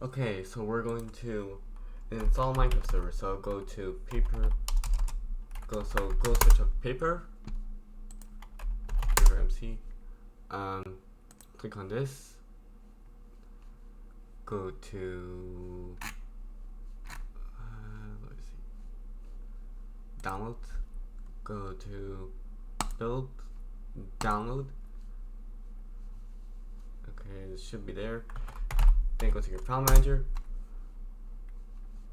Okay, so we're going to install Minecraft server. So go to paper. Go search up paper MC. Click on this. Go to let's see. Download. Go to build. Download. Okay, it should be there. Then go to your file manager.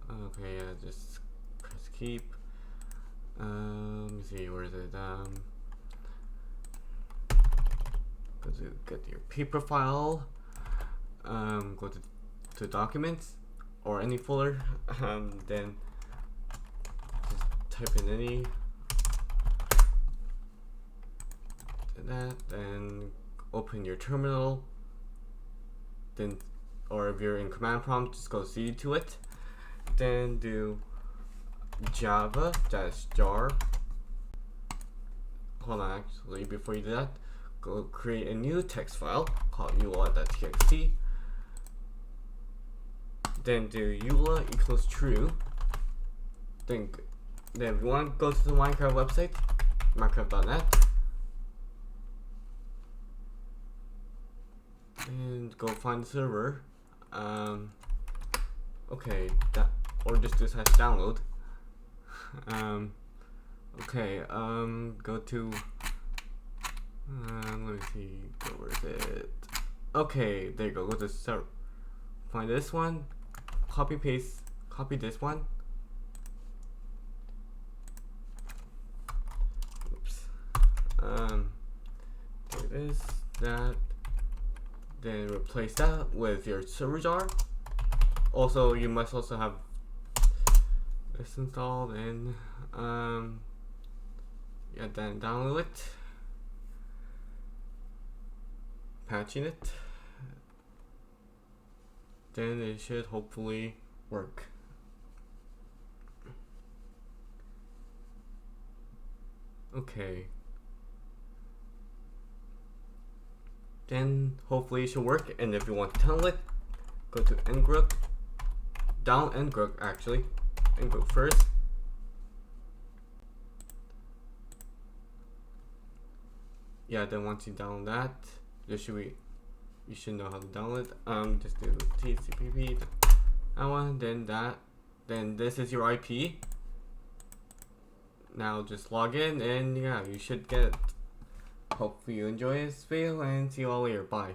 Okay, yeah, just press keep. Let me see, where is it? Go to get your paper file. Go to documents or any folder. Then just type in any. Then open your terminal. Then, or if you're in command prompt, just go cd to it. Then do java-jar. Hold on, actually, before you do that, go create a new text file called eula.txt. Then do eula equals true. Then if you want to go to the Minecraft website, minecraft.net, and go find the server. Okay, that, or just do /download. Okay, go to let me see, where is it? Okay, there you go. Go to server, find this one, copy this one. Oops. There it is. That. Then replace that with your server jar. Also, you must also have this installed, and yeah, then download it, patching it, then it should hopefully work. Okay, then hopefully it should work. And if you want to tunnel it, go to ngrok, down ngrok actually, ngrok first. Yeah, then once you download that, you should know how to download it. Just do tcpp, that one, then that, then this is your IP. Now just log in, and yeah, you should get it. Hope you enjoy this video, and see you all later. Bye.